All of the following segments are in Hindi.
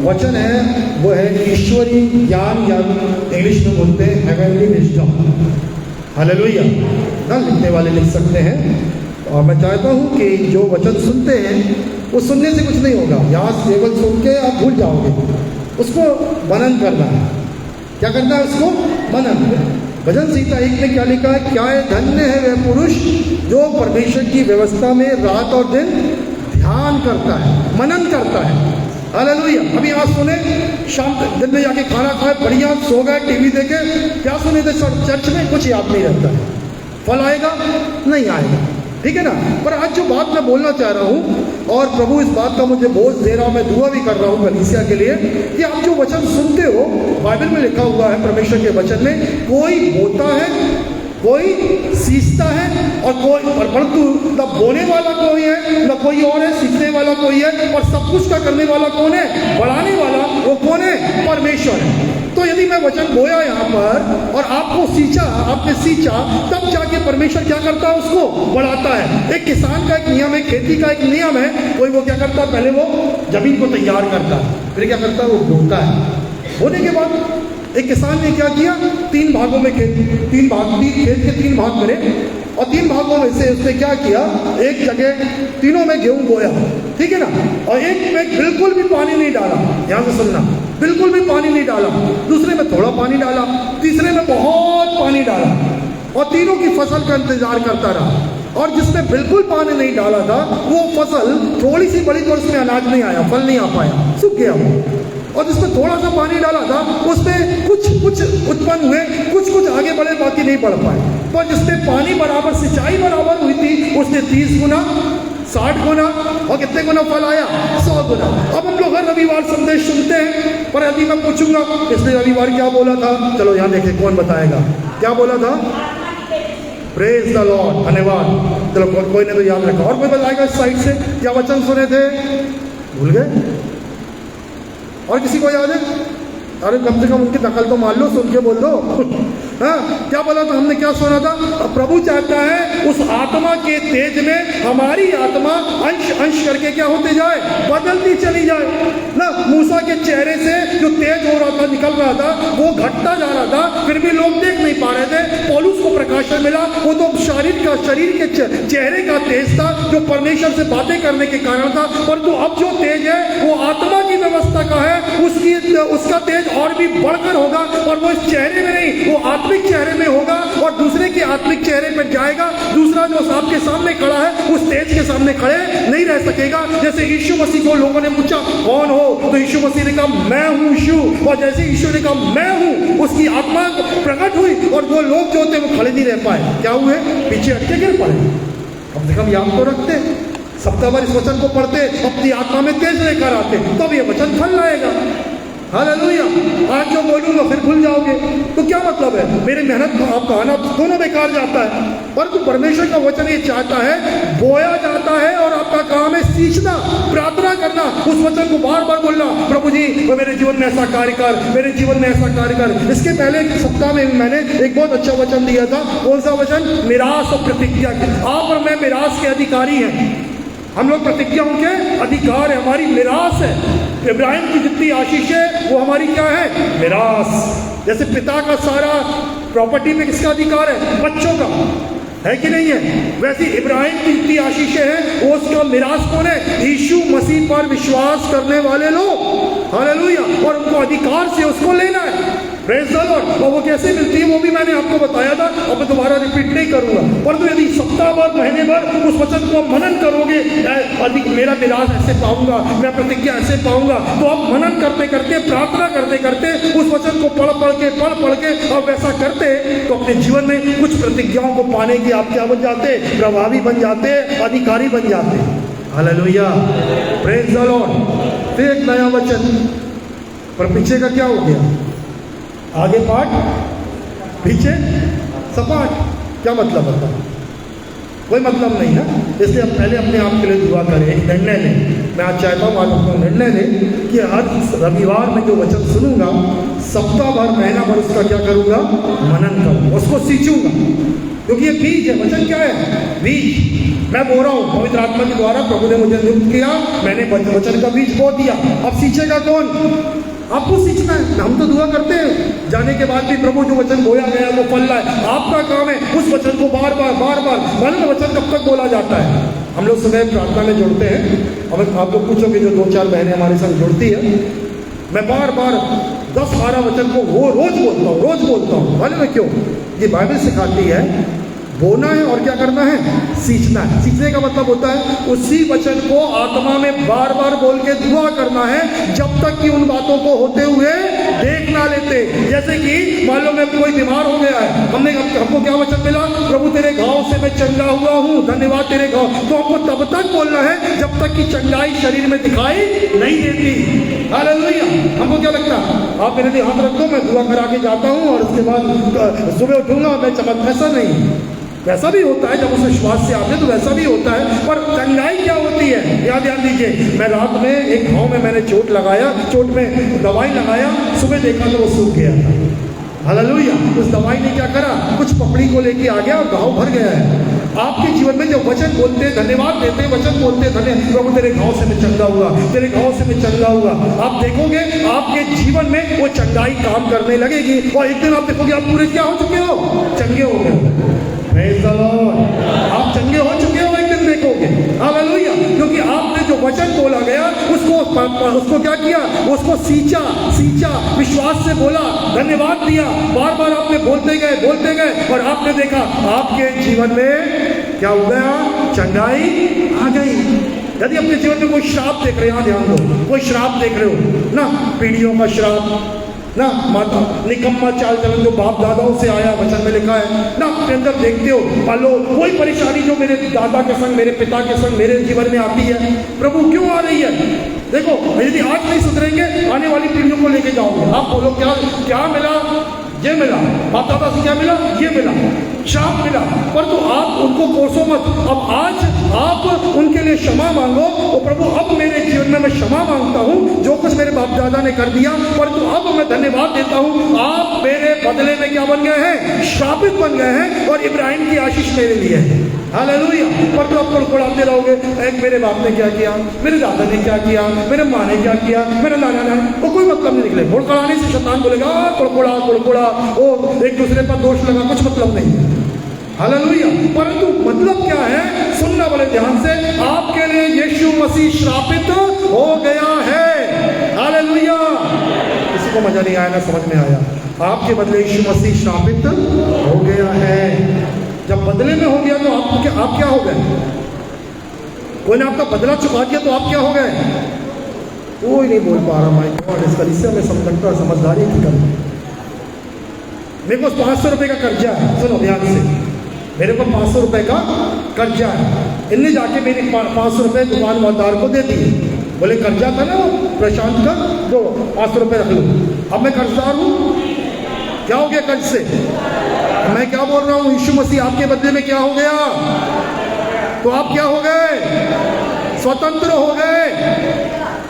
वचन है वो है ईश्वरीय ज्ञान, या इंग्लिश में बोलते हैं हेवनली विजडम। हालेलुया ना, लिखने वाले लिख सकते हैं। और मैं चाहता हूँ कि जो वचन सुनते हैं वो सुनने से कुछ नहीं होगा, यहाँ केवल सुन के आप भूल जाओगे, उसको मनन करना है। क्या करना है उसको? मनन। भजन संहिता 1 में क्या लिखा है? क्या है? धन्य है वह पुरुष जो परमेश्वर की व्यवस्था में रात और दिन ध्यान करता है, मनन करता है। हालेलुया। अभी आज सुने, शाम दिन में जाके खाना खाए, बढ़िया सो गए, टीवी देखे, क्या सुने थे चर्च में? कुछ याद नहीं रहता है। फल आएगा? नहीं आएगा, ठीक है ना। पर आज जो बात मैं बोलना चाह रहा हूँ, और प्रभु इस बात का मुझे बोझ दे रहा हूँ, मैं दुआ भी कर रहा हूँ कलीसिया के लिए, कि आप जो वचन सुनते हो, बाइबल में लिखा हुआ है, परमेश्वर के वचन में, कोई बोता है, कोई सींचता है, और कोई परंतु न बोने वाला कोई है, न कोई और है, सींचने वाला कोई है, और सब कुछ का करने वाला कौन है? बढ़ाने वाला वो कौन है? परमेश्वर है। तो यदि मैं वचन बोया यहाँ पर और आपको सींचा, आपने सींचा, तब जाके परमेश्वर क्या करता है? उसको बढ़ाता है। एक किसान का एक नियम है, खेती का एक नियम है, कोई वो क्या करता है? पहले वो जमीन को तैयार करता है, फिर क्या करता है? वो बोता है। बोने के बाद एक किसान ने क्या किया? 3 भागों में खेत के 3 भाग करे, और 3 भागों में से उसने क्या किया? एक जगह तीनों में गेहूं बोया, ठीक है ना, और एक में बिल्कुल भी पानी नहीं डाला। ध्यान से सुनना, बिल्कुल भी पानी नहीं डाला। दूसरे में थोड़ा पानी डाला, तीसरे में बहुत पानी डाला, और तीनों की फसल का इंतजार करता रहा। और जिसमें बिल्कुल पानी नहीं डाला था, वो फसल थोड़ी सी बड़ी तो उसमें अनाज नहीं आया, फल नहीं आ पाया, सूख गया वो। और जिसमें थोड़ा सा पानी डाला था, उसमें कुछ उत्पन्न हुए, कुछ आगे बढ़े, बाकी नहीं बढ़ पाए। पर जिसमें पानी बराबर, सिंचाई बराबर हुई थी, उसने 30 गुना, 60 गुना, और कितने गुना फल आया? 100 गुना। अब हम लोग हर रविवार संदेश सुनते हैं, पर यदि मैं पूछूंगा पिछले रविवार क्या बोला था, चलो यहाँ देखें कौन बताएगा क्या बोला था? प्रेज द लॉर्ड, धन्यवाद। चलो कोई ने तो याद रखा, और कोई बताएगा इस साइड से क्या वचन सुने थे? भूल गए? और किसी को याद है? अरे कम से कम उनकी नकल तो मान लो, सुन के बोल दो। हाँ, क्या बोला था हमने? क्या सुना था? प्रभु चाहता है उस आत्मा के तेज में हमारी आत्मा अंश अंश करके क्या होते जाए? बदलती चली जाए ना। मूसा के चेहरे से जो तेज हो रहा था, निकल रहा था, वो घटता जा रहा था, फिर भी लोग देख नहीं पा रहे थे। पौलुस को प्रकाशन मिला, वो तो शरीर के चेहरे का तेज था, जो परमेश्वर से बातें करने के कारण था। परंतु अब जो तेज है वो आत्मा की व्यवस्था का है, उसका तेज और भी बढ़कर होगा, और वो इस चेहरे में नहीं, वो आत्मिक चेहरे में होगा, और दूसरे के आत्मिक चेहरे पर जाएगा। दूसरा जो आपके सामने खड़ा है, उस तेज के सामने खड़े नहीं रह सकेगा। जैसे यीशु मसीह को लोगों ने पूछा कौन हो, तो यीशु मसीह ने कहा मैं हूँ यीशु, और जैसे यीशु ने कहा मैं हूँ, उसकी आत्मा प्रकट हुई, और वो लोग जो थे वो खड़े नहीं रह पाए। क्या हुए? पीछे हटके गिर पड़े। कम से कम याद तो रखते, सप्ताह भर इस वचन को पढ़ते, अपनी आत्मा में तेज लेकर आते, तब ये वचन फल लाएगा। हालेलुया। आज जो बोलूंगा फिर भूल जाओगे, तो क्या मतलब है? मेरी मेहनत को आपका आना दोनों बेकार जाता है। परंतु परमेश्वर का वचन ये चाहता है, बोया जाता है, और आपका काम है सींचना, प्रार्थना करना, उस वचन को बार बार बोलना, प्रभु जी वो मेरे जीवन में ऐसा कार्य कर, मेरे जीवन में ऐसा कार्य कर। इसके पहले एक सप्ताह में मैंने एक बहुत अच्छा वचन दिया था। कौन सा वचन? मिरास और प्रतिज्ञा के। आप और मैं मिरास के अधिकारी हैं, हम लोग प्रतिज्ञाओं के अधिकार है, हमारी मिरास है। इब्राहिम की जितनी आशीष है वो हमारी क्या है? मिरास। जैसे पिता का सारा प्रॉपर्टी पे किसका अधिकार है? बच्चों का, है कि नहीं है? वैसे इब्राहिम की जितनी आशीषें हैं वो उसका मिरास कौन है? यीशु मसीह पर विश्वास करने वाले लोग। हालेलुया। और उनको अधिकार से उसको लेना है। Praise the Lord. और वो कैसे मिलती है वो भी मैंने आपको बताया था, अब मैं दोबारा रिपीट नहीं करूंगा। परंतु यदि सप्ताह भर, महीने भर उस वचन को मनन करोगे, अधिक मेरा मिरास ऐसे पाऊंगा, मैं प्रतिज्ञा ऐसे पाऊंगा, तो आप मनन करते करते, प्रार्थना करते करते, उस वचन को पढ़ के और वैसा करते, तो अपने जीवन में कुछ प्रतिज्ञाओं को पाने के आप क्या बन जाते? प्रभावी बन जाते, अधिकारी बन जाते। हालेलुया। Praise the Lord. फिर एक नया वचन, पर पीछे का क्या हो गया? आगे पाठ, पीछे सपाट। क्या मतलब होता? कोई मतलब नहीं ना। इसलिए आप पहले अपने आप के लिए दुआ करें, एक निर्णय लें। मैं आज चाहता हूँ आज अपना निर्णय लें कि हर रविवार में जो वचन सुनूंगा, सप्ताह भर, महीना भर उसका क्या करूँगा? मनन करूँगा, उसको सींचूंगा। क्योंकि ये बीज है। वचन क्या है? बीज। मैं बो रहा हूँ, पवित्र आत्मा के द्वारा प्रभु ने मुझे नियुक्त किया, मैंने वचन का बीज बो दिया। अब सींचेगा कौन? आपको सींचना है। हम तो दुआ करते हैं जाने के बाद भी, प्रभु जो वचन बोया गया वो फल रहा है। आपका काम है उस वचन को बार बार मालूम वचन कब तक बोला जाता है। हम लोग सुबह प्रार्थना में जुड़ते हैं, और आप लोग पूछोगे जो 2-4 बहनें हमारे साथ जुड़ती है, मैं बार 10-12 वचन को वो रोज बोलता हूँ। मालूम है क्यों? ये बाइबल सिखाती है बोना है और क्या करना है? सींचना है। सींचने का मतलब होता है उसी वचन को आत्मा में बार बोल के दुआ करना है, जब तक कि उन बातों को होते हुए देख ना लेते। जैसे कि मान लो मैं कोई बीमार हो गया है, हमको क्या वचन मिला? प्रभु तेरे घाव से मैं चंगा हुआ हूँ, धन्यवाद तेरे घाव। तो हमको तब तक बोलना है जब तक कि चंगाई शरीर में दिखाई नहीं देती। हालेलुया। हमको क्या लगता है? आप मेरे लिए हाथ रख दो, मैं दुआ करा के जाता हूँ और उसके बाद सुबह उठूंगा मैं चमक। ऐसा नहीं, वैसा भी होता है जब उस विश्वास से आते तो वैसा भी होता है, पर चंगाई क्या होती है? याद दीजिए, मैं रात में एक घाव में मैंने चोट में दवाई लगाया, सुबह देखा तो वो सूख गया था। हालेलुया। उस दवाई ने क्या करा? कुछ पपड़ी को लेके आ गया और घाव भर गया है। आपके जीवन में जब वचन बोलते, धन्यवाद देते, वचन बोलते, प्रभु तेरे घाव से मैं चंगा हुआ, तेरे घाव से मैं चंगा हुआ, आप देखोगे आपके जीवन में वो चंगाई काम करने लगेगी, और एक दिन आप देखोगे आप पूरे क्या हो चुके हो? चंगे हो गए। Praise the Lord। आप चंगे हो चुके हो, एक दिन देखोगे। हालेलुया। क्योंकि आपने जो वचन बोला गया उसको क्या किया? उसको सींचा, विश्वास से बोला, धन्यवाद दिया, बार आपने बोलते गए और आपने देखा आपके जीवन में क्या हो गया? चंगाई आ गई। यदि अपने जीवन में कोई श्राप देख रहे हो, ध्यान दो, कोई श्राप देख रहे हो ना, पीढ़ियों का श्राप ना, माता निकम्मा चाल चलन जो बाप दादाओं से आया, वचन में लिखा है ना, अपने अंदर देखते हो, मान लो कोई परेशानी जो मेरे दादा के संग, मेरे पिता के संग मेरे जीवन में आती है, प्रभु क्यों आ रही है? देखो, यदि आज नहीं सुधरेंगे आने वाली पीढ़ियों को लेके जाओगे। आप बोलो क्या मिला? ये मिला। बाप दादा से क्या मिला? ये मिला, श्राप मिला। पर तो आप उनको कोसो मत। अब आज आप उनके लिए क्षमा मांगो, और प्रभु अब मेरे जीवन में मैं क्षमा मांगता हूँ जो कुछ मेरे बाप दादा ने कर दिया, पर तो अब मैं धन्यवाद देता हूँ, आप मेरे बदले में क्या बन गए हैं? श्रापित बन गए हैं, और इब्राहिम की आशीष मेरे लिए है। हालेलुया। पर तो आप कुड़कुड़ाते रहोगे, एक मेरे बाप ने क्या किया, मेरे दादा ने क्या किया, मेरे माँ ने क्या किया, मेरे नाना ने, वो कोई मतलब नहीं निकले। कुड़कुड़ाने से शैतान बोलेगा कुड़कुड़ा, ओ एक दूसरे पर दोष लगा, कुछ मतलब नहीं है। हालेलुया। परंतु मतलब क्या है? सुनना बड़े ध्यान से, आपके लिए यीशु मसीह श्रापित हो गया है। हालेलुया। किसी को मजा नहीं आया ना? समझ में आया? आपके बदले यीशु मसीह श्रापित हो गया है। जब बदले में हो गया तो आप क्या हो गए? कोई ने आपका बदला चुका दिया तो आप क्या हो गए? कोई नहीं बोल पा रहा। माय गॉड, इससे हमें समझता समझदारी की कमी। मेरे पास 500 रुपए का कर्जा है, सुनो ध्यान से, मेरे पास 500 रुपए का कर्जा है। इनने जाके मेरे 500 रुपए दुकानदार को दे दिए, बोले कर्जा था ना प्रशांत का, तो 500 रुपए रख लो। अब मैं कर्जदार हूँ। क्या हो गया कर्ज से? मैं क्या बोल रहा हूँ? यीशु मसीह आपके बदले में क्या हो गया? तो आप क्या हो गए? स्वतंत्र हो गए।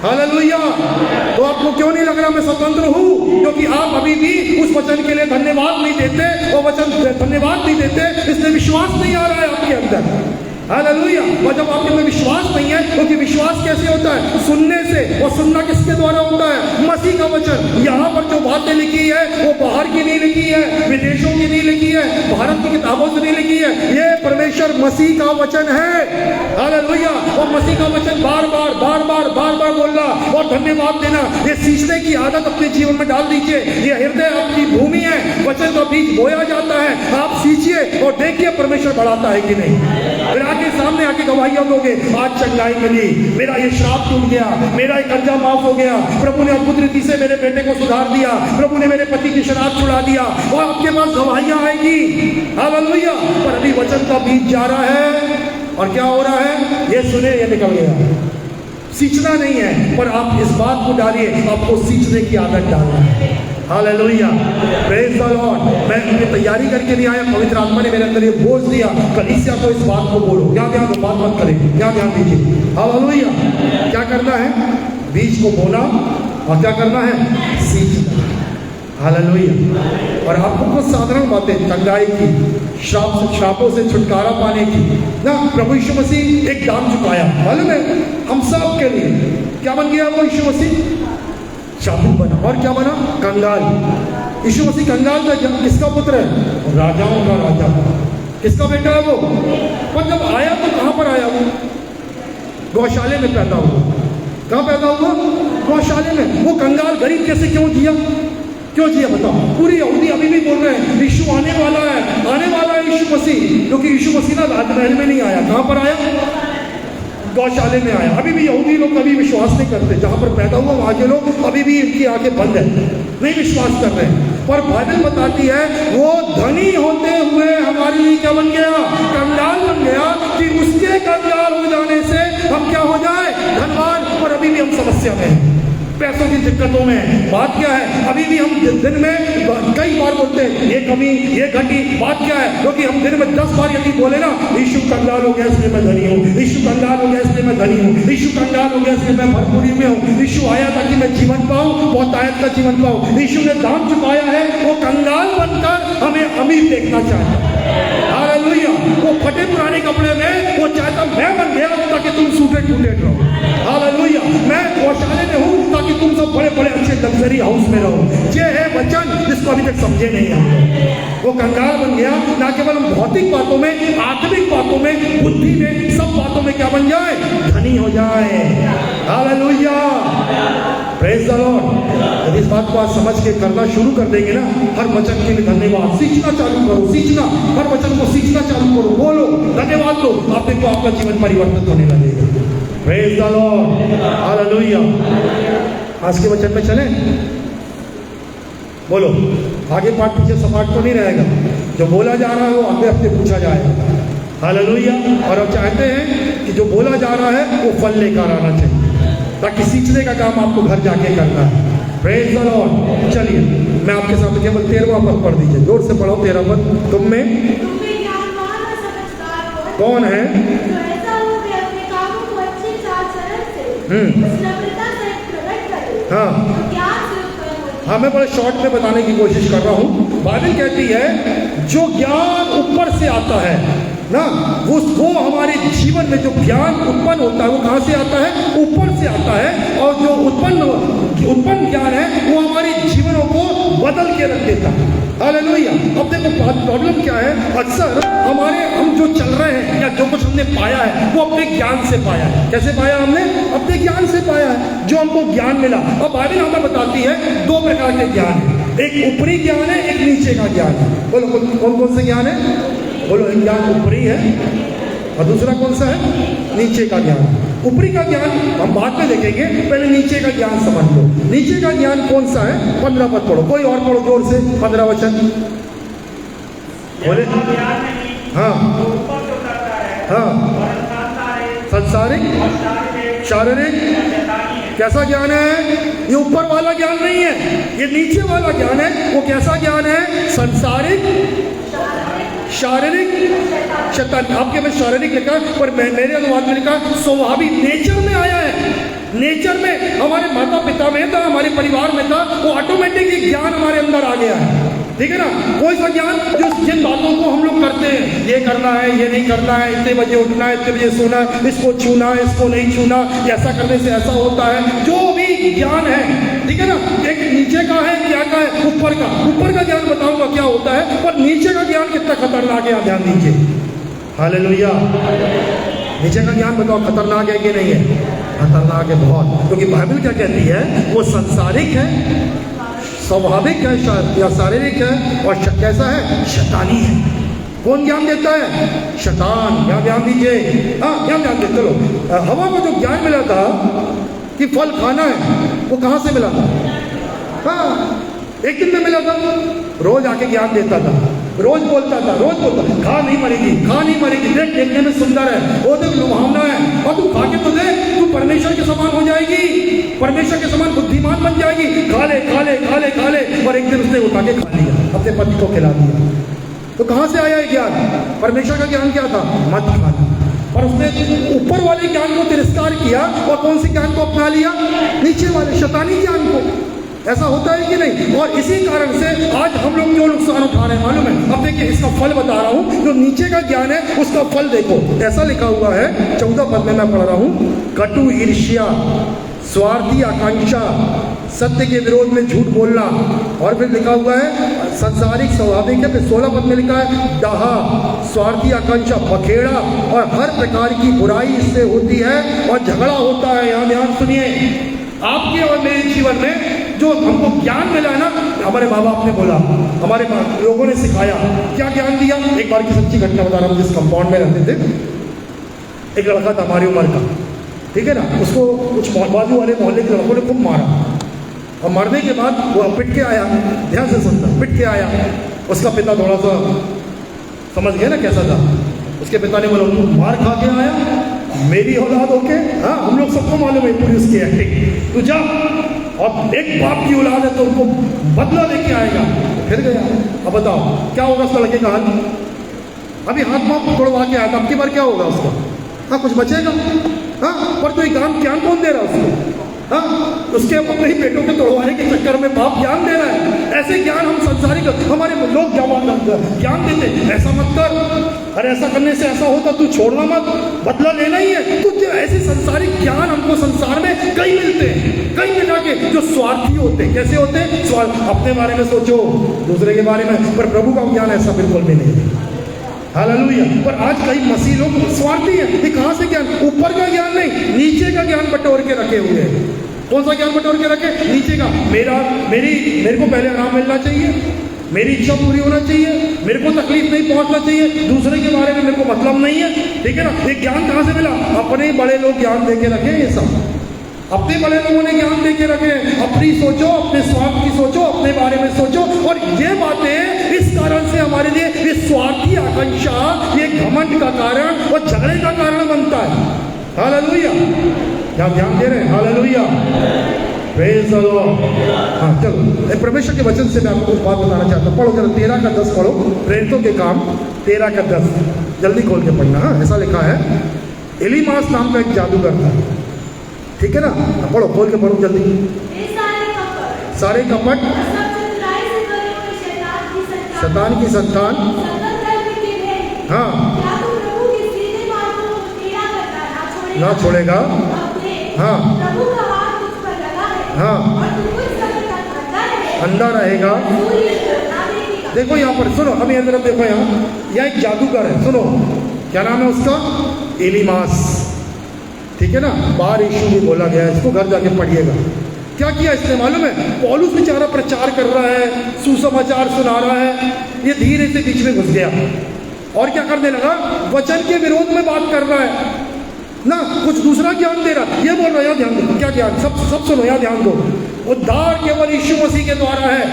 हालेलुया। तो आपको क्यों नहीं लग रहा मैं स्वतंत्र हूँ? क्योंकि आप अभी भी उस वचन के लिए धन्यवाद नहीं देते, और वचन धन्यवाद नहीं देते, इसलिए विश्वास नहीं आ रहा है आपके अंदर। हालेलुया। और जब आपके अंदर विश्वास नहीं है, क्योंकि विश्वास कैसे होता है? सुनने से, और सुनना किसके द्वारा होता है? मसीह का वचन। यहाँ पर जो बातें लिखी है वो बाहर की नहीं लिखी है, विदेशों की नहीं लिखी है, भारत की किताबों से नहीं लिखी है, ये परमेश्वर मसीह का वचन है। हालेलुया। और मसीह का वचन बार बार बोलना और धन्यवाद देना, ये सींचने की आदत अपने जीवन में डाल दीजिए। ये हृदय आपकी भूमि है, वचन का बीज बोया जाता है, आप सींचिए और देखिए परमेश्वर बढ़ाता है कि नहीं। फिर आके सामने आके गवाहियां दोगे, आज चंगाई मिली, मेरा ये श्राप टूट गया, मेरा ये कर्जा माफ हो गया, प्रभु ने अद्भुत रीति से मेरे बेटे को सुधार दिया, प्रभु ने मेरे पति की शराब छुड़ा दिया, और आपके पास गवाहियां आएगी। हालेलुया। पर अभी वचन का बीज जा रहा है, और क्या हो रहा है? ये सुने, ये निकल गया। सींचना नहीं है, पर आप इस बात को डालिए, आपको सींचने की आदत डालना है। हालेलुया। Praise the Lord. मैं ये तैयारी करके नहीं आया, पवित्र आत्मा ने मेरे अंदर ये बोझ दिया, कलीसिया को इस बात को बोलो। क्या ध्यान दो, बात मत करें, क्या ध्यान दीजिए। हालेलुया। क्या करना है? बीज को बोना, और क्या करना है? सींचना। हालेलुया। और आपको कुछ साधारण बातें, चंगाई की, श्रापों से छुटकारा पाने की ना प्रभु यीशु मसीह एक दाम चुकाया, मालूम है हम सब के लिए। क्या बन गया वो यीशु मसीह? शापित बना। और क्या बना? कंगाल। यीशु मसीह कंगाल था। किसका पुत्र है? राजाओं का राजा। किसका बेटा है वो? पर जब आया तो कहां पर आया वो? गौशाले में पैदा हुआ। कहां पैदा हुआ? गौशाले में। वो कंगाल गरीब कैसे क्यों जिया? क्यों जिया बताओ? पूरी यहूदी अभी भी बोल रहे हैं यीशु आने वाला है यीशु मसीह। क्योंकि यीशु मसीह ना राजमहल में नहीं आया। कहां पर आया? गौशाले में आया। अभी भी यहूदी लोग कभी विश्वास नहीं करते। जहां पर पैदा हुआ वहां के लोग अभी भी इनकी आंखें बंद है, नहीं विश्वास कर रहे हैं। पर बाइबल बताती है वो धनी होते हुए हमारे लिए क्या बन गया? कंगाल बन गया, कि उसके कंगाल हो जाने से हम क्या हो जाए? धनवान। पर अभी भी हम समस्या में हैं, पैसों की दिक्कतों में। बात क्या है? अभी भी हम दिन में कई बार बोलते हैं ये कमी ये घटी। बात क्या है? क्योंकि हम दिन में 10 बार यदि बोले ना यीशु कंगाल हो गया इसलिए मैं धनी हूँ, यीशु कंगाल हो गया इसलिए मैं धनी हूँ, यीशु कंगाल हो गया इसलिए मैं भरपूरी में हूँ, यीशु आया ताकि मैं जीवन पाऊँ, बहुतायत का जीवन पाऊँ, यीशु ने दाम चुकाया है। वो कंगाल बनकर हमें अमीर देखना चाहता है। हालेलुया। वो फटे पुराने कपड़े में वो चाहता मैं बन गया ताकि तुम सूटे टूटे रहो। हालेलुया। मैं गौशाले में हूँ ताकि तुम सब बड़े बड़े अच्छे लग्जरी हाउस में रहो। ये है वचन जिसको अभी तक समझे नहीं हम। वो कंगाल बन गया, ना केवल हम भौतिक बातों में, आत्मिक बातों में, बुद्धि में, सब बातों में क्या बन जाए? धनी हो जाए। हालेलुया। Praise the Lord. यदि इस बात को आज समझ के करना शुरू कर देंगे ना, हर वचन के लिए धन्यवाद सीखना चालू करो। सीखना, हर वचन को सीखना चालू करो। बोलो धन्यवाद दो, आप देखो आपका जीवन परिवर्तित होने लगेगा। Praise the Lord. हालेलुया। आज के वचन में चलें। बोलो आगे पाठ पीछे सपाट तो नहीं रहेगा। जो बोला जा रहा है वो आगे हफ्ते पूछा जाएगा। हालेलुया। और हम चाहते हैं कि जो बोला जा रहा है वो फल लेकर आना चाहिए, ताकि सीखने का काम आपको घर जाके करना है। Praise the Lord. चलिए मैं आपके सामने केवल 13वां पद पढ़ दीजिए, जोर से पढ़ो। 13 पद। तुम में कौन है? हाँ, मैं बड़े शॉर्ट में बताने की कोशिश कर रहा हूँ। बाइबल कहती है जो ज्ञान ऊपर से आता है ना, वो हमारे जीवन में जो ज्ञान उत्पन्न होता है वो कहाँ से आता है? ऊपर से आता है। और जो उत्पन्न ज्ञान है वो हमारे जीवनों को बदल के रख देता है। हालेलुया। अब देखो प्रॉब्लम क्या है? अक्सर हम जो चल रहे हैं या जो कुछ हमने पाया है वो अपने ज्ञान से पाया है। कैसे पाया? हमने अपने ज्ञान से पाया है, जो हमको ज्ञान मिला। अब बाइबल हमें बताती है 2 प्रकार के ज्ञान है, एक ऊपरी ज्ञान है, एक नीचे का ज्ञान है। बोलो कौन कौन से ज्ञान है? बोलो एक ज्ञान ऊपरी है और दूसरा कौन सा है? नीचे का ज्ञान। ऊपरी का ज्ञान हम बाद में देखेंगे, पहले नीचे का ज्ञान समझ लो। नीचे का ज्ञान कौन सा है? 15 पद पढ़ो। कोई और पढ़ो जोर से 15 वचन बोले। हाँ हाँ। संसारिक, शारीरिक, कैसा ज्ञान है? ये ऊपर वाला ज्ञान नहीं है, ये नीचे वाला ज्ञान है। वो कैसा ज्ञान है? संसारिक, शारीरिक, शैतान। आपके में शारीरिक लिखा पर मेरे अनुवाद में लिखा स्वाभाविक, नेचर में आया है। नेचर में हमारे माता पिता में था, हमारे परिवार में था, वो ऑटोमेटिकली ज्ञान हमारे अंदर आ गया है। ठीक है ना? कोई सा ज्ञान जो जिन बातों को हम लोग करते हैं, ये करना है, ये नहीं करना है, इतने बजे उठना है, इतने बजे सोना है, इसको छूना है, इसको नहीं छूना, ऐसा करने से ऐसा होता है, जो भी ज्ञान है। ठीक है ना? एक नीचे का है, क्या का है? ऊपर का। ऊपर का ज्ञान बताऊंगा क्या होता है, पर नीचे का ज्ञान कितना खतरनाक है, आप ध्यान दीजिए। हालेलुया। नीचे का ज्ञान बताओ खतरनाक है कि नहीं है? खतरनाक है बहुत। क्योंकि बाइबल क्या कहती है? वो संसारिक है, स्वाभाविक है या शारीरिक है, और कैसा है? शैतानी है। कौन ज्ञान देता है? शैतान। यहाँ ध्यान दीजिए। हाँ, यहाँ ध्यान दे। चलो, हवा को जो ज्ञान मिला था कि फल खाना है, वो कहाँ से मिला था? हाँ, एक दिन में मिला था। रोज आके ज्ञान देता था, रोज बोलता था, खा नहीं मरेगी, खा नहीं मरेगी, देख देखने में सुंदर है, वो देख लुभावना है, और तू खा के तो दे, तू परमेश्वर के समान हो जाएगी, परमेश्वर के समान बुद्धिमान बन जाएगी। खा ले खा ले खा ले खा ले। और एक दिन उसने उठा के खा लिया, अपने पति को खिला दिया। तो कहाँ से आया ये ज्ञान? परमेश्वर का ज्ञान क्या था? मत खाना। और उसने ऊपर वाले ज्ञान को तिरस्कार किया और कौन से ज्ञान को अपना लिया? नीचे वाले शैतानी ज्ञान को। ऐसा होता है कि नहीं? और इसी कारण से आज हम लोग क्यों नुकसान उठा रहे हैं मालूम है? अब देखिए इसका फल बता रहा हूं, जो नीचे का ज्ञान है उसका फल देखो। ऐसा लिखा हुआ है 14 पद में मैं पढ़ रहा हूं, कटु ईर्ष्या, स्वार्थी आकांक्षा, सत्य के विरोध में झूठ बोलना, और फिर लिखा हुआ है संसारिक स्वाभाविक है। फिर 16 पद में लिखा है डाहा, स्वार्थी आकांक्षा, बखेड़ा और हर प्रकार की बुराई इससे होती है और झगड़ा होता है। यहाँ ध्यान सुनिए, आपके और मेरे जीवन में जो हमको ज्ञान मिला है ना, हमारे माँ बाप ने बोला, हमारे लोगों ने सिखाया, क्या ज्ञान दिया। एक बार की सच्ची घटना बता रहा हूँ, जिस कंपाउंड में रहते थे, एक लड़का था हमारी उम्र का, ठीक है ना, उसको कुछ बाजू वाले मोहल्ले के लड़कों ने खूब मारा, और मारने के बाद वो पिट के आया, ध्यान से सुनता, पिट के आया। उसका पिता थोड़ा सा समझ गया ना कैसा था। उसके पिता ने बोला तू मार खा के आया, मेरी औलाद होके, हाँ हम लोग सबको मालूम है पूरी उसकी एक्टिंग, तू जा और एक बाप की औलाद है तो उनको बदला लेके आएगा। फिर गया। अब बताओ क्या होगा उस लड़के का हाल? अभी हाथ पाँव तोड़वा के आया था, अब की बार क्या होगा उसका? हाँ कुछ बचेगा? हाँ, पर तो ज्ञान कौन दे रहा है उसको? हाँ, उसके अपने ही पेटों के तोड़वाने के चक्कर में बाप ज्ञान दे रहा है। ऐसे ज्ञान हम संसारिक हमारे लोग ज्ञान देते, ऐसा मत कर, अरे ऐसा करने से ऐसा होता, तू छोड़ना मत, बदला लेना ही है। तो ऐसे संसारिक ज्ञान हमको संसार में कई मिलते हैं, कई मिला के जो स्वार्थी होते हैं। कैसे होते हैं? स्वार्थ, अपने बारे में सोचो, दूसरे के बारे में, पर प्रभु का ज्ञान ऐसा बिल्कुल भी नहीं है। हालेलुया। पर आज कई मसीह लोग स्वार्थी हैं। ये कहाँ से ज्ञान? ऊपर का ज्ञान नहीं, नीचे का ज्ञान बटोर के रखे हुए हैं। कौन सा ज्ञान बटोर के रखे? नीचे का। मेरे को पहले आराम मिलना चाहिए, मेरी इच्छा पूरी होना चाहिए, मेरे को तकलीफ नहीं पहुंचना चाहिए, दूसरे के बारे में मेरे को मतलब नहीं है, ठीक है ना। ये ज्ञान कहाँ से मिला? अपने बड़े लोग ज्ञान दे के रखे, ये सब अपने बड़े लोगों ने ज्ञान दे के रखे। अपनी सोचो, अपने स्वार्थ की सोचो, अपने बारे में सोचो। और ये बातें इस कारण से हमारे लिए ये स्वार्थी आकांक्षा, ये घमंड का कारण और झगड़े का कारण बनता है। हालेलुया। क्या ध्यान दे रहे हैं? Hallelujah, praise the Lord. हाँ चलो, परमेश्वर के वचन से मैं आपको कुछ बात बताना चाहता हूँ। पढ़ो जरा 13 का 10 पढ़ो, प्रेरितों के काम 13 का 10, जल्दी खोल के पढ़ना। हाँ ऐसा लिखा है, एलीमास नाम का एक जादूगर था, ठीक है ना। पढ़ो, खोल के पढ़ो जल्दी। सारे कपट, शैतान की संतान, हाँ ना छोड़ेगा, हाँ हाँ अंधा रहेगा। देखो यहाँ पर सुनो, अब यहाँ तरफ देखो, यहाँ एक जादूगर है, सुनो क्या नाम है उसका? एलीमास, ठीक है ना। बाहर यीशु भी बोला गया है, इसको घर जाके पढ़िएगा। क्या किया इसने मालूम है? पौलुस बेचारा प्रचार कर रहा है, सुसमाचार सुना रहा है, ये धीरे से बीच में घुस गया और क्या करने लगा? वचन के विरोध में बात कर रहा है ना, कुछ दूसरा ज्ञान दे रहा। ये बोल रहा है, यार ध्यान दो, क्या ज्ञान? सब सुनो, यार ध्यान दो। उद्धार केवल यीशु मसीह के द्वारा है,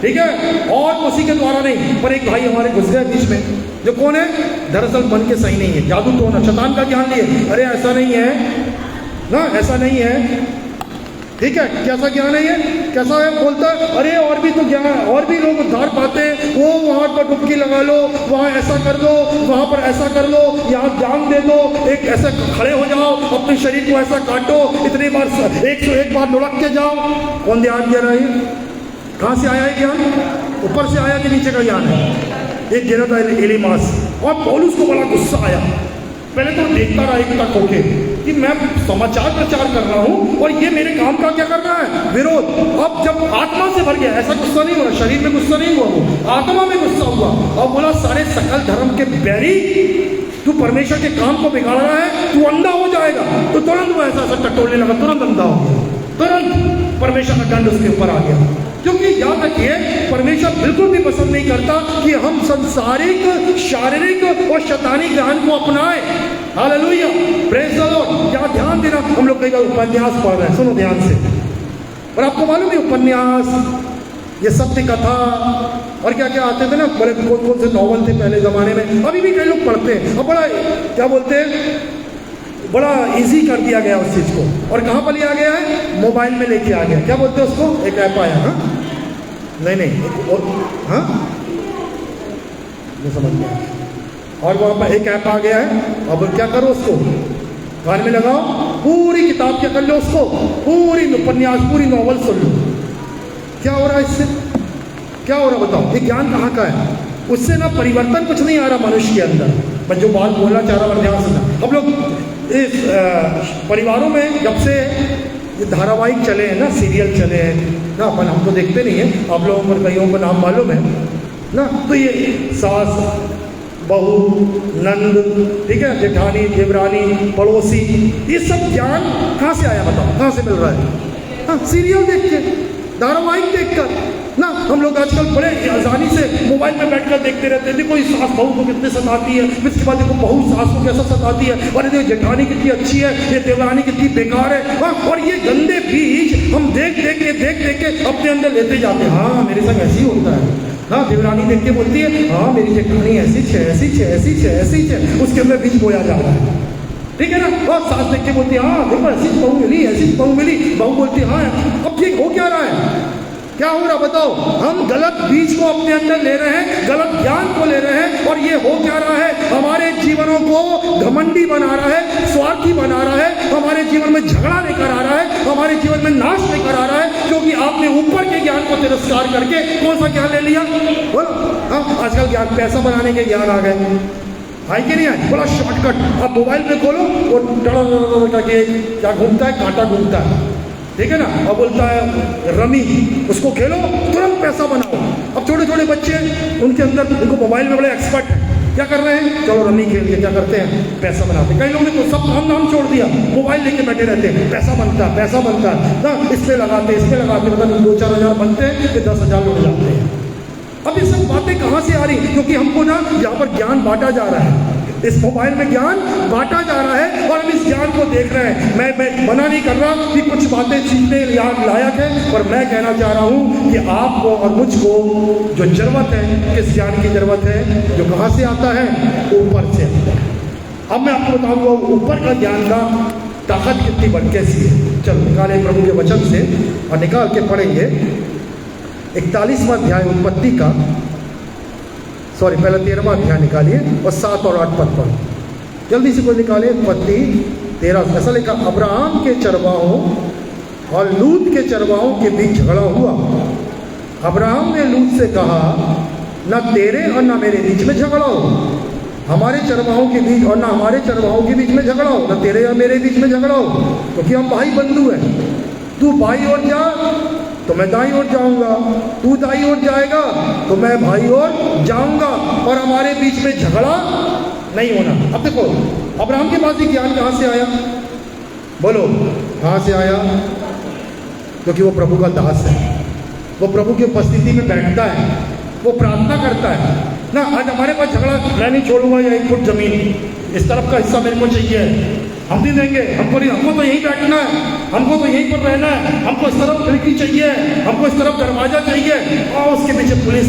ठीक है, और मसीह के द्वारा नहीं। पर एक भाई हमारे घुस गए बीच में, जो कौन है? दरअसल मन के सही नहीं है, जादू तो ना, शैतान का ज्ञान लिए। अरे ऐसा नहीं है ना, ऐसा नहीं है, ठीक है। कैसा ज्ञान है ये? कैसा है? बोलता है अरे और भी तो ज्ञान, और भी लोग उद्धार पाते हैं, वो वहाँ पर डुबकी लगा लो, वहाँ ऐसा कर दो, वहाँ पर ऐसा कर लो, यहाँ जान दे दो, एक ऐसे खड़े हो जाओ, अपने शरीर को ऐसा काटो, इतनी बार 101 बार लुढ़क के जाओ। कौन ध्यान दे रहा है? कहाँ से आया है ज्ञान? ऊपर से आया कि नीचे का ज्ञान है? एक गिरा था एलीमास, और पौलुस को बड़ा गुस्सा आया। पहले तो देखता रहा एक तक होके कि मैं समाचार प्रचार कर रहा हूँ और ये मेरे काम का क्या कर रहा है? विरोध। अब जब आत्मा से भर गया, ऐसा गुस्सा नहीं हुआ, शरीर में गुस्सा नहीं हुआ, वो आत्मा में गुस्सा हुआ और बोला सारे सकल धर्म के बैरी, तू परमेश्वर के काम को बिगाड़ रहा है, तू अंधा हो जाएगा। तो तुरंत वो ऐसा टटोलने लगा, तुरंत अंधा हो गया, तुरंत परमेश्वर का दंड उसके ऊपर आ गया। क्योंकि याद रखिए, परमेश्वर बिल्कुल भी पसंद नहीं करता कि हम संसारिक, शारीरिक और शैतानी ज्ञान को अपनाएं। Hallelujah, praise the Lord. क्या ध्यान देना, हम लोग कई बार उपन्यास पढ़ रहे हैं, सुनो ध्यान से। और आपको मालूम है उपन्यास, ये सत्य कथा और क्या क्या आते थे ना, बड़े कौन कौन से नॉवल थे पहले जमाने में, अभी भी कई लोग पढ़ते हैं। और बड़ा क्या बोलते हैं, बड़ा इजी कर दिया गया उस चीज़ को। और कहाँ पर लिया गया है? मोबाइल में लेके आ गया। क्या बोलते हैं उसको? एक ऐप आया। हाँ नहीं हाँ मैं समझ गया। और वहाँ पर एक ऐप आ गया है, अब क्या करो उसको कान में लगाओ, पूरी किताब क्या कर लो उसको, पूरी उपन्यास, पूरी नॉवल सुन लो। क्या हो रहा है इससे? क्या हो रहा बताओ? ये ज्ञान कहाँ का है? उससे ना परिवर्तन कुछ नहीं आ रहा मनुष्य के अंदर। मैं जो बात बोलना चाह रहा हूँ ध्यान से। हम लोग इस परिवारों में जब से ये धारावाहिक चले हैं ना, सीरियल चले हैं ना, अपन हम तो देखते नहीं हैं, आप लोगों को कईयों को नाम मालूम है ना, तो ये सास बहू नंद, ठीक है, जेठानी देवरानी पड़ोसी, ये सब ज्ञान कहाँ से आया बताओ? कहाँ से मिल रहा है? हाँ, सीरियल देख के, धारावाहिक देख कर ना। हम लोग आजकल बड़े आसानी से मोबाइल में बैठकर देखते रहते हैं, देखो ये सास बहू को कितने सताती है, फिर इसके बाद देखो बहू सास को कैसा सताती है, और देखो जेठानी कितनी अच्छी है, ये देवरानी कितनी बेकार है। हाँ, और ये गंदे बीज हम देख देख के अपने अंदर लेते जाते हैं। हाँ, मेरे संग ऐसे ही होता है। हाँ, देवरानी देख के बोलती है हाँ मेरी जेठानी ऐसी छे ऐसी छे ऐसी छे ऐसी छे, उसके अंदर बीज बोया जा रहा है, ठीक है ना। और सास देख के बोलती है हाँ देखो ऐसी बहू मिली, ऐसी बहू मिली। बहू बोलती है हाँ। अब ये हो क्या रहा है? क्या हो रहा बताओ? हम गलत बीज को अपने अंदर ले रहे हैं, गलत ज्ञान को ले रहे हैं, और ये हो क्या रहा है? हमारे जीवनों को घमंडी बना रहा है, स्वार्थी बना रहा है, हमारे जीवन में झगड़ा लेकर आ रहा है, हमारे जीवन में नाश लेकर आ रहा है, क्योंकि आपने ऊपर के ज्ञान को तिरस्कार करके कौन सा ज्ञान ले लिया? बोलो। हाँ, आजकल ज्ञान पैसा बनाने के ज्ञान आ गए, है कि नहीं है? बड़ा शॉर्टकट। आप मोबाइल में खोलो और करके क्या घूमता है, कांटा घूमता है, ठीक है ना, और बोलता है रमी, उसको खेलो तुरंत पैसा बनाओ। अब छोटे छोटे बच्चे, उनके अंदर, उनको मोबाइल में बड़े एक्सपर्ट हैं, क्या कर रहे हैं? चलो रमी खेल के क्या करते हैं? पैसा बनाते हैं। कई लोगों ने तो सब काम नाम छोड़ दिया, मोबाइल लेके बैठे रहते हैं, पैसा बनता है पैसा बनता है ना, इस पे लगाते मतलब 2-4 हज़ार बनते हैं, फिर 10,000 लुट जाते हैं। अब ये सब बातें कहाँ से आ रही? क्योंकि हमको ना यहाँ पर ज्ञान बांटा जा रहा है, इस मोबाइल में ज्ञान बांटा जा रहा है, और हम इस ज्ञान को देख रहे हैं। मैं मना नहीं कर रहा कि कुछ बातें सीखने लायक है, पर मैं कहना चाह रहा हूँ कि आपको और मुझको जो जरूरत है, किस ज्ञान की जरूरत है? जो कहाँ से आता है? ऊपर से आता है। अब मैं आपको बताऊंगा ऊपर का ज्ञान का ताकत कितनी बड़ी कैसी है। चलो निकाले प्रभु के वचन से और निकाल के पढ़ेंगे 41वां अध्याय उत्पत्ति का, पहले 13वां अध्याय निकालिए और 7 और 8 पद पढ़ो जल्दी से। कोई निकाले उत्पत्ति 13। ऐसा लिखा, अब्राहम के चरवाहों और लूत के चरवाहों के बीच झगड़ा हुआ। अब्राहम ने लूत से कहा, न तेरे और न मेरे बीच में झगड़ा हो, हमारे चरवाहों के बीच और न हमारे चरवाहों के बीच में झगड़ा हो, न तेरे और मेरे बीच में झगड़ा हो, क्योंकि हम भाई बंधु हैं। तू बाई ओर जा तो मैं दाई ओर जाऊंगा, तू दाई ओर जाएगा तो मैं भाई ओर जाऊंगा, और हमारे बीच में झगड़ा नहीं होना। अब देखो अब्राहम के पास ये ज्ञान कहाँ से आया? बोलो कहाँ से आया? क्योंकि वो प्रभु का दास है, वो प्रभु की उपस्थिति में बैठता है, वो प्रार्थना करता है ना। आज हमारे पास झगड़ा, मैं नहीं छोड़ूंगा ये 1 फुट जमीन, इस तरफ का हिस्सा मेरे को चाहिए, हम नहीं देंगे, हमको तो यहीं बैठना है, हमको तो यहीं पर रहना है, हमको इस तरफ खिड़की चाहिए, हमको इस तरफ दरवाजा चाहिए, और उसके पीछे पुलिस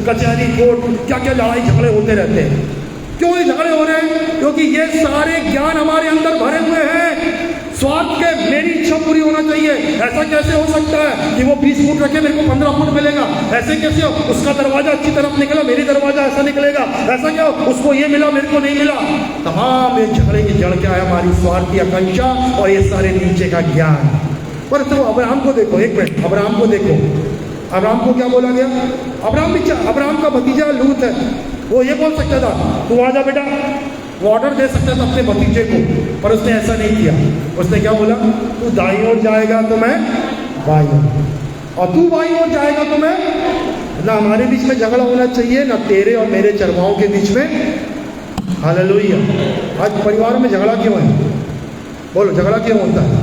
कचहरी कोर्ट क्या क्या लड़ाई झगड़े होते रहते हैं। क्यों ये झगड़े हो रहे हैं? क्योंकि ये सारे ज्ञान हमारे अंदर भरे हुए हैं स्वार्थ के। मेरी इच्छा पूरी होना चाहिए। ऐसा कैसे हो सकता है कि वो 20 फुट रखे, मेरे को 15 फुट मिलेगा? ऐसे कैसे हो? उसका दरवाजा अच्छी तरफ निकला, मेरी दरवाजा ऐसा निकलेगा, ऐसा क्या हो? उसको ये मिला, मेरे को नहीं मिला। तमाम ये झगड़े की जड़ क्या है? हमारी स्वार्थी आकांक्षा और ये सारे नीचे का ज्ञान। पर तो अब्राहम को देखो, एक मिनट, अब्राहम को देखो, अब्राहम को क्या बोला गया? अब्राहम का भतीजा लूत है, वो ये बोल सकता था तू आ जा बेटा, वो ऑर्डर दे सकता था अपने भतीजे को, पर उसने ऐसा नहीं किया। उसने क्या बोला? तू दाईं ओर जाएगा तो मैं बाईं ओर, और तू बाईं ओर जाएगा तो मैं, ना हमारे बीच में झगड़ा होना चाहिए, ना तेरे और मेरे चरवाहों के बीच में। हालेलुया। आज परिवारों में झगड़ा क्यों है? बोलो झगड़ा क्यों होता है?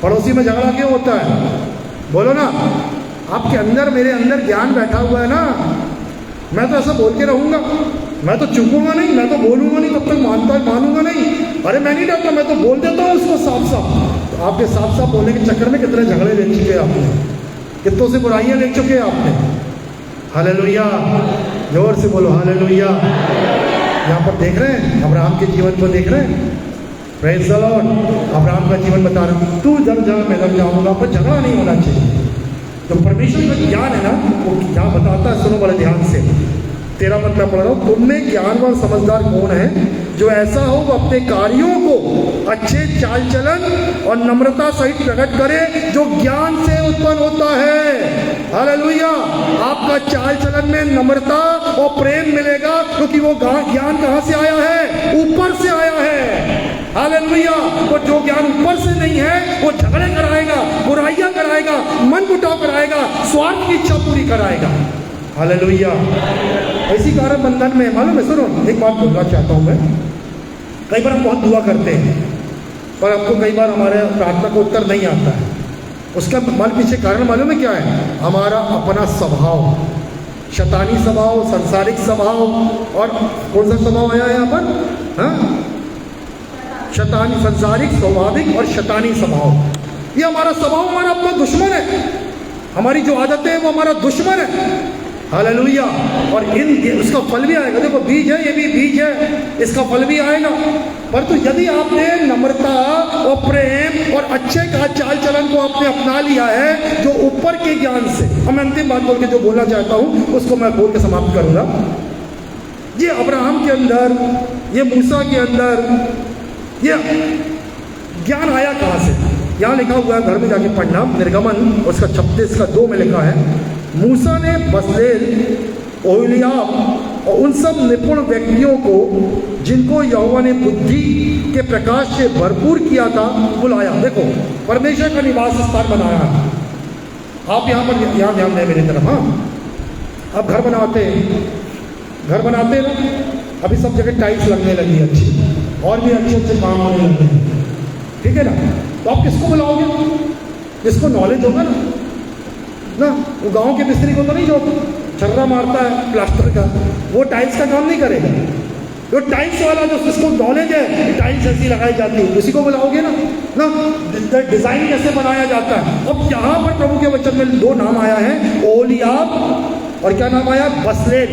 पड़ोसी में झगड़ा क्यों होता है? बोलो ना। आपके अंदर, मेरे अंदर ज्ञान बैठा हुआ है ना। मैं तो ऐसा बोल के रहूँगा, मैं तो चुकूंगा नहीं, मैं तो बोलूँगा नहीं, तब तक मानूंगा नहीं। अरे मैं नहीं डरता, मैं तो बोल देता हूँ उसको साफ साफ। तो आपके साफ साफ बोलने के चक्कर में कितने झगड़े ले चुके हैं आपने, कितनों से बुराइयाँ ले चुके हैं आपने। हालेलुया, जोर से बोलो हालेलुया। यहाँ पर देख रहे हैं, अब्राहम के जीवन को देख रहे हैं। Praise the Lord. अब्राहम का जीवन बता रहा हूँ, तू जब जा मैं जब जाऊँगा, पर झगड़ा नहीं होना चाहिए। तो परमेश्वर का ज्ञान है ना, वो क्या बताता है, सुनो बड़े ध्यान से। 13 पद मैं पढ़ रहा हूँ, तुम में ज्ञानवान समझदार कौन है, जो ऐसा हो वो अपने कार्यों को अच्छे चाल चलन और नम्रता सहित प्रकट करे, जो ज्ञान से उत्पन्न होता है। हालेलुया। आपका चाल चलन में नम्रता और प्रेम मिलेगा, क्योंकि वो ज्ञान कहां से आया है? ऊपर से आया है। हालेलुया। वो जो ज्ञान ऊपर से नहीं है वो झगड़े कराएगा, बुराइयां कराएगा, मन मुटाव कराएगा, स्वार्थ की इच्छा पूरी कराएगा। हालेलुया। इसी कारण बंधन में मालूम है, सुनो एक बात बोलना चाहता हूं मैं। कई बार हम बहुत दुआ करते हैं पर आपको कई बार हमारे प्रार्थना को उत्तर नहीं आता है। उसका पीछे कारण मालूम है क्या है? हमारा अपना स्वभाव, शैतानी स्वभाव, संसारिक स्वभाव। और कौन सा स्वभाव आया है यहाँ पर? हाँ, शैतानी, संसारिक, स्वाभाविक और शैतानी स्वभाव। ये हमारा स्वभाव हमारा अपना दुश्मन है। हमारी जो आदतें हैं वो हमारा दुश्मन है। हालेलुया। और उसका फल भी आएगा। देखो बीज है, ये भी बीज है, इसका फल भी आएगा। परंतु यदि आपने नम्रता और प्रेम और अच्छे का चाल चलन को आपने अपना लिया है जो ऊपर के ज्ञान से, अब मैं अंतिम बात बोल के जो बोलना चाहता हूं उसको मैं बोल के समाप्त करूंगा। ये अब्राहम के अंदर, ये मूसा के अंदर ये ज्ञान आया कहां से? यहां लिखा हुआ है, घर में जाके पढ़ना, निर्गमन उसका 36 का 2 में लिखा है, मूसा ने बसलेल, ओहोलीआब और उन सब निपुण व्यक्तियों को जिनको यहोवा ने बुद्धि के प्रकाश से भरपूर किया था बुलाया। देखो परमेश्वर का निवास स्थान बनाया। आप यहाँ पर यहाँ ध्यान दें मेरी तरफ। हाँ, आप घर बनाते ना, अभी सब जगह टाइल्स लगने लगी है अच्छी, और भी अच्छे अच्छे काम होने लगे हैं, ठीक है ना? तो आप किसको बुलाओगे? जिसको नॉलेज होगा ना। वो गांव के मिस्त्री को तो नहीं, जो छर्रा मारता है प्लास्टर का, वो टाइल्स का काम नहीं करेगा। जो टाइल्स वाला, जो जिसको नॉलेज है टाइल्स ऐसी लगाई जाती है, उसी को बुलाओगे ना। डिजाइन कैसे बनाया जाता है। अब यहाँ पर प्रभु के वचन में 2 नाम आया है, ओहोलीआब और क्या नाम आया? बसलेल।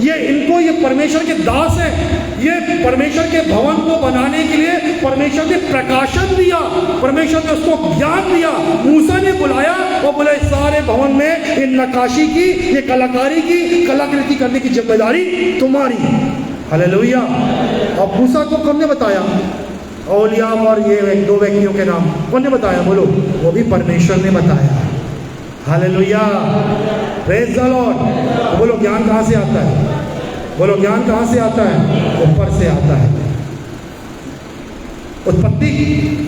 ये इनको, ये परमेश्वर के दास हैं। ये परमेश्वर के भवन को बनाने के लिए परमेश्वर ने प्रकाशन दिया, परमेश्वर ने उसको ज्ञान दिया। मूसा ने बुलाया और बोला इस सारे भवन में इन नक्काशी की, ये कलाकारी की, कलाकृति करने की जिम्मेदारी तुम्हारी। हालेलुया। और मूसा को कौन ने बताया? ओहोलीआब और ये 2 व्यक्तियों के नाम कौन ने बताया? बोलो। वो भी परमेश्वर ने बताया। हालेलुया। Praise the Lord. बोलो ज्ञान कहाँ से आता है? बोलो ज्ञान कहाँ से आता है? ऊपर से आता है। उत्पत्ति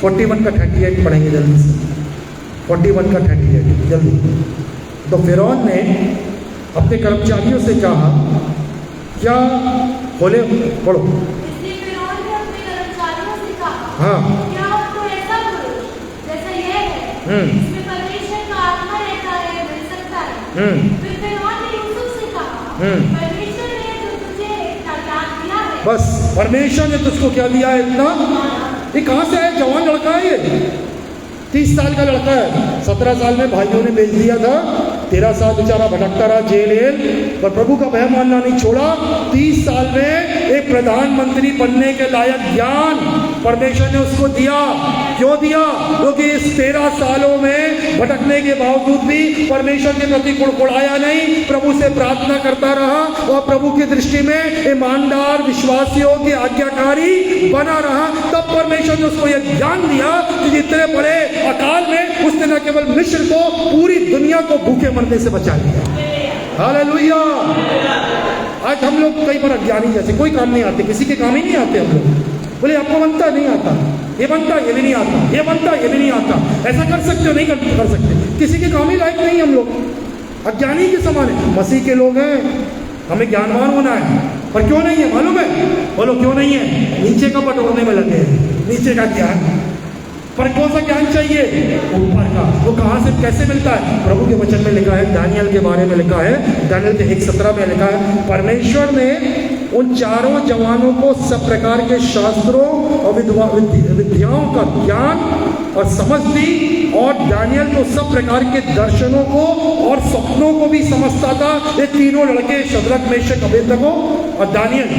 41 का 38 पढ़ेंगे जल्दी से। 41 का 38 जल्दी। तो फिरौन ने अपने कर्मचारियों से कहा, क्या बोले? पढ़ो। हाँ, क्या आपको ऐसा पुरुष जैसा ये है, इसमें परमेश्वर का आत्मा रहता है, मिल सकता है? फिर फिरौन ने यूसुफ से कहा, परमेश्वर ने जो तुझे इतना ज्ञान दिया है। बस, परमेश्वर ने तुझको क्या दिया है इतना? ये कहाँ से आया? जवान लड़का है ये, 30 साल का लड़का है। 17 साल में भाइयों ने बेच दिया था, 13 साल बेचारा भटकता रहा जेल, पर प्रभु का भय मानना नहीं छोड़ा। 30 साल में एक प्रधानमंत्री बनने के लायक ज्ञान परमेश्वर ने उसको दिया। क्यों दिया? क्योंकि इस 13 सालों में भटकने के बावजूद भी परमेश्वर के प्रति कुड़कुड़ाया नहीं, प्रभु से प्रार्थना करता रहा और प्रभु की दृष्टि में ईमानदार, विश्वासियों के आज्ञाकारी बना रहा। तब परमेश्वर ने उसको यह ज्ञान दिया कि इतने बड़े अकाल में उसने न केवल मिस्र को, पूरी दुनिया को भूखे मरने से बचा लिया। हालेलुया। आज हम लोग कई बार अज्ञानी जैसे, कोई काम नहीं आते, किसी के काम ही नहीं आते। हम लोग बोले आपको बनता नहीं आता, ये बनता ये भी नहीं आता, ये बनता ये भी नहीं आता, ऐसा कर सकते हो? नहीं कर सकते। किसी के काम ही लायक नहीं हम लोग, अज्ञानी के समान है। मसीह के लोग हैं, हमें ज्ञानवान होना है, पर क्यों नहीं है मालूम है? बोलो क्यों नहीं है? नीचे का बटोरने में लगे हैं। नीचे का ज्ञान, पर कौन सा ज्ञान चाहिए? ऊपर का। वो कहाँ से, कैसे मिलता है? प्रभु के वचन में लिखा है, दानियल के बारे में लिखा है, दानियल के 1:17 में लिखा है, परमेश्वर ने उन चारों जवानों को सब प्रकार के शास्त्रों और विद्याओं का ज्ञान और समझ दी, और दानियल को सब प्रकार के दर्शनों को और सपनों को भी समझता था। ये तीनों लड़के, शद्रक, मेशक, अबेदनगो और दानियल,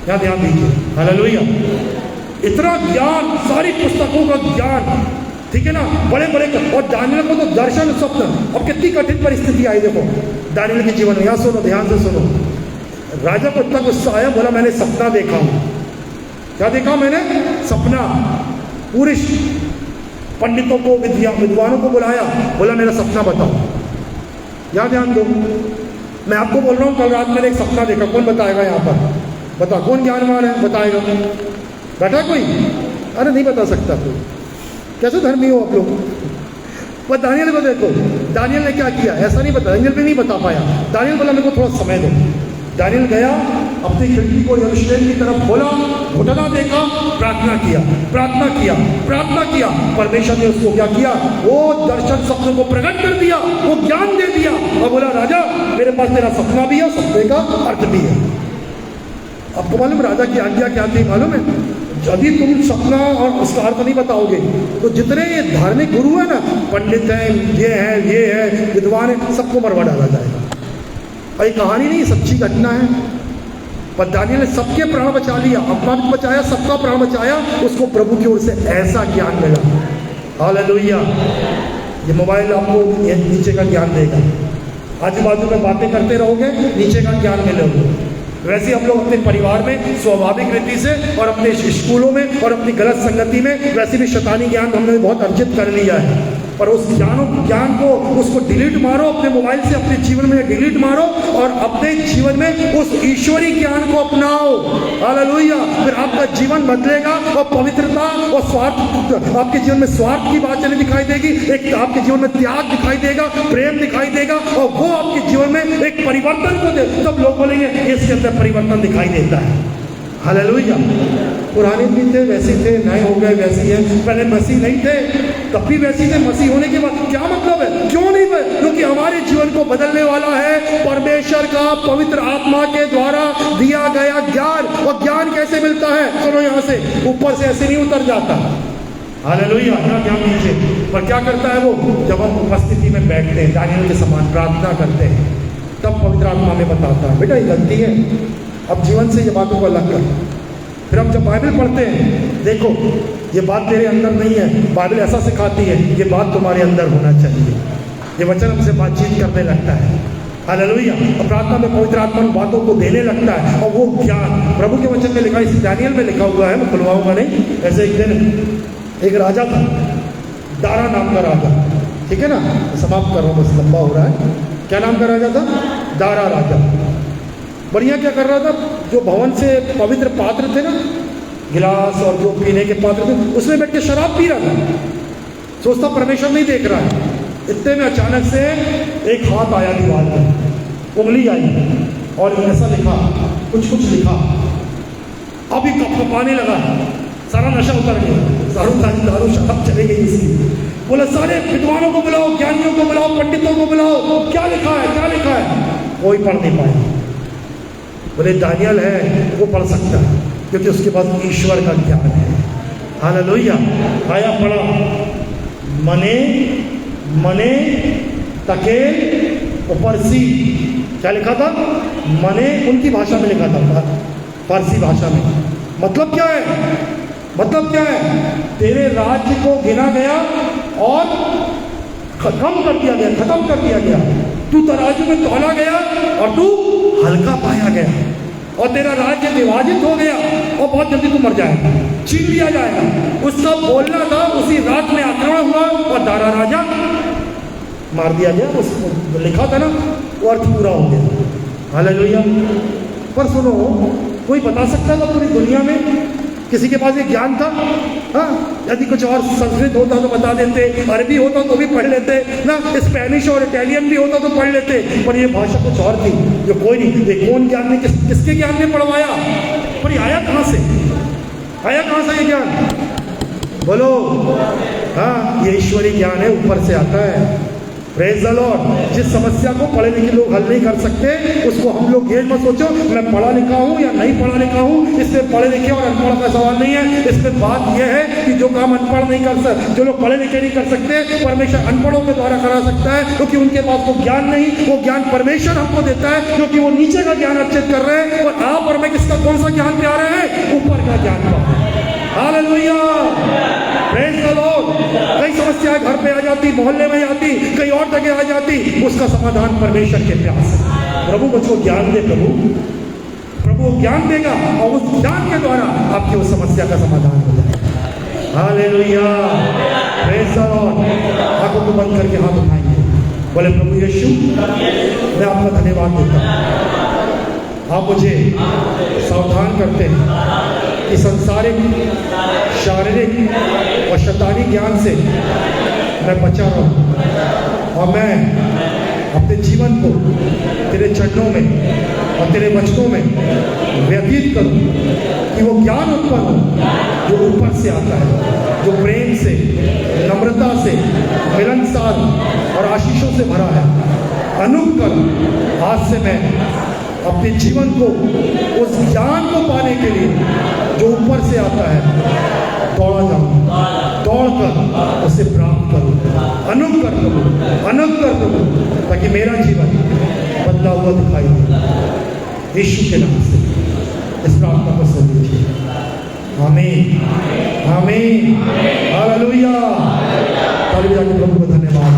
यहाँ ध्यान दीजिए। हालेलुया। इतना ज्ञान, सारी पुस्तकों का ज्ञान, ठीक है ना, बड़े बड़े। और दानियल को तो दर्शन, स्वप्न। अब कितनी कठिन परिस्थिति आई देखो दानियल के जीवन में। यहाँ सुनो, ध्यान से सुनो। राजा को इतना गुस्सा आया, बोला मैंने सपना देखा हूं। क्या देखा मैंने? सपना। पूरे पंडितों को, विद्वानों को बुलाया, बोला मेरा सपना बताओ। यहाँ ध्यान दो, मैं आपको बोल रहा हूँ कल रात मैंने एक सपना देखा। कौन बताएगा यहाँ पर? बता, कौन ज्ञानवान है बताएगा? बैठा कोई? अरे नहीं बता सकता कोई, कैसे धर्मी हो आप लोग? पर दानियल को देखो, दानियल ने क्या किया ऐसा नहीं बता, दानियल भी नहीं बता पाया। दानियल बोला मेरे को थोड़ा समय दो। दानियल गया, अपनी खिड़की को यरूशलेम की तरफ खोला, घुटना देखा, प्रार्थना किया, प्रार्थना किया, प्रार्थना किया। परमेश्वर ने उसको क्या किया? वो दर्शन सपने को प्रकट कर दिया, वो ज्ञान दे दिया और बोला राजा मेरे पास तेरा सपना भी है, सपने का अर्थ भी है। आपको मालूम राजा की आज्ञा क्या थी मालूम है? यदि तुम सपना और उसका अर्थ नहीं बताओगे तो जितने ये धार्मिक गुरु है ना, पंडित हैं, ये है, विद्वान है, सबको मरवा डाला जाएगा। और ये कहानी नहीं, सच्ची घटना है। पर दानियल ने सबके प्राण बचा लिया, अपना भी बचाया, सबका प्राण बचाया। उसको प्रभु की ओर से ऐसा ज्ञान मिला। हालेलुया। ये मोबाइल आपको नीचे का ज्ञान देगा, आजू बाजू में बातें करते रहोगे, नीचे का ज्ञान मिलेगा। वैसे हम लोग अपने परिवार में स्वाभाविक रीति से और अपने स्कूलों में और अपनी गलत संगति में वैसे भी शैतानी ज्ञान हमने बहुत अर्जित कर लिया है। पर उस ज्ञान को उसको डिलीट मारो अपने मोबाइल से, अपने जीवन में डिलीट मारो और अपने जीवन में उस ईश्वरी ज्ञान को अपनाओ। हालेलुया। फिर आपका जीवन बदलेगा और पवित्रता और स्वार्थ, आपके जीवन में स्वार्थ की बात चली दिखाई देगी, एक आपके जीवन में त्याग दिखाई देगा, प्रेम दिखाई देगा और वो आपके जीवन में एक परिवर्तन को दे। तब लोग बोलेंगे इसके अंदर परिवर्तन दिखाई देता है। हालेलुया। पुराने भी थे वैसे थे, नए हो गए वैसे ही है। पहले मसीह नहीं थे तब भी वैसे थे, मसीह होने के बाद क्या मतलब है? क्यों नहीं है? क्योंकि हमारे जीवन को बदलने वाला है परमेश्वर का पवित्र आत्मा के द्वारा दिया गया ज्ञान। और ज्ञान कैसे मिलता है? सुनो, यहाँ से ऊपर से ऐसे नहीं उतर जाता। हालेलुया। यहाँ ध्यान दीजिए। पर क्या करता है वो? जब हम उपस्थिति में बैठते हैं, दानियल के समान प्रार्थना करते हैं, तब पवित्र आत्मा में बताता है बेटा ये गलती है, अब जीवन से ये बातों को अलग कर। फिर हम जब बाइबल पढ़ते हैं, देखो ये बात तेरे अंदर नहीं है, बाइबल ऐसा सिखाती है, ये बात तुम्हारे अंदर होना चाहिए। ये वचन हमसे बातचीत करने लगता है। हालेलुया। और प्रार्थना में पवित्र आत्मा बातों को देने लगता है और वो ज्ञान प्रभु के वचन में लिखा, इस दानियल में लिखा हुआ है, मैं खुलवाऊंगा नहीं। ऐसे एक दिन एक राजा था, दारा नाम का राजा, ठीक है ना, समाप्त कर रहा हूँ बस, लंबा हो रहा है। क्या नाम का राजा था? दारा राजा। बढ़िया क्या कर रहा था? जो भवन से पवित्र पात्र थे ना, गिलास और जो पीने के पात्र थे, उसमें बैठ के शराब पी रहा था। सोचता परमेश्वर नहीं देख रहा है। इतने में अचानक से एक हाथ आया दीवार पर, उंगली आई और ऐसा लिखा, कुछ लिखा। अभी कपकपाने लगा, सारा नशा उतर गया, दारू शराब चली गई इसकी। बोला सारे विद्वानों को बुलाओ, ज्ञानियों को बुलाओ, पंडितों को बुलाओ, क्या लिखा है, क्या लिखा है? कोई पढ़ नहीं पाया। बोले दानियल है, वो पढ़ सकता है क्योंकि उसके पास ईश्वर का ज्ञान है। हालेलुया। आया पढ़ा, मने तके उपरसी। क्या लिखा था? मने उनकी भाषा में लिखा था, फारसी भाषा में। मतलब क्या है? मतलब क्या है? तेरे राज्य को गिना गया और खत्म कर दिया गया। तू तराजू में तौला गया और तू हल्का पाया गया और तेरा राज्य विभाजित हो गया और बहुत जल्दी तू मर जाएगा, छीन लिया जाएगा। उसका बोलना था, उसी रात में आक्रमण हुआ और दारा राजा मार दिया गया। उसको लिखा था ना, वो अर्थ पूरा हो गया। हालेलुया। पर सुनो, कोई बता सकता था पूरी दुनिया में? किसी के पास ये ज्ञान था? हाँ, यदि कुछ और संस्कृत होता तो बता देते, अरबी होता तो भी पढ़ लेते ना, स्पेनिश और इटालियन भी होता तो पढ़ लेते। पर ये भाषा कुछ और थी जो कोई नहीं। ये कौन ज्ञान ने किसके ज्ञान ने पढ़वाया? पर ये आया कहाँ से? ये ज्ञान? बोलो। हाँ, ये ईश्वरी ज्ञान है, ऊपर से आता है। Praise the Lord. जिस समस्या को पढ़े लिखे लोग हल नहीं कर सकते, उसको हम लोग ये मत सोचो मैं पढ़ा लिखा हूँ या नहीं पढ़ा लिखा हूँ। इसमें पढ़े लिखे और अनपढ़ का सवाल नहीं है। इसमें बात यह है कि जो काम अनपढ़ नहीं कर सकते, जो लोग पढ़े लिखे नहीं कर सकते, परमेश्वर अनपढ़ों के द्वारा करा सकता है, क्योंकि उनके पास वो ज्ञान नहीं। वो ज्ञान परमेश्वर हमको देता है, क्योंकि वो नीचे का ज्ञान अर्जित कर रहे हैं और आप और मैं किसका कौन सा ज्ञान पे आ रहे हैं? ऊपर का ज्ञान पा रहे हैं। हालेलुया। Praise the Lord. कई समस्याएं घर पे आ जाती, मोहल्ले में आती, कई और जगह आ जाती, उसका समाधान परमेश्वर के प्यास है। प्रभु मुझको ज्ञान दे, प्रभु ज्ञान देगा और उस ज्ञान के द्वारा आपकी उस समस्या का समाधान हो जाएगा। हालेलुया। Praise the Lord. आंखों को बंद करके हाथ उठाएंगे। बोले प्रभु यीशु मैं आपका धन्यवाद देता हूँ, आप मुझे सावधान करते हैं कि संसारिक, शारीरिक और शैतानी ज्ञान से मैं बचा रहूं और मैं अपने जीवन को तेरे चरणों में और तेरे वचनों में व्यतीत करूं कि वो ज्ञान उत्पन्न हो जो ऊपर से आता है, जो प्रेम से, नम्रता से, मिलनसार और आशीषों से भरा है। अनुग्रह आज से मैं अपने जीवन को उस ज्ञान को पाने के लिए जो ऊपर से आता है दौड़ा जाऊं, दौड़कर उसे प्राप्त करूं, अनुग्रह करूं ताकि मेरा जीवन बदला हुआ दिखाई दे। यीशु के नाम से इस प्रार्थना को सुन लीजिए। आमीन, आमीन, हालेलुया। ताली बजा के प्रभु को धन्यवाद।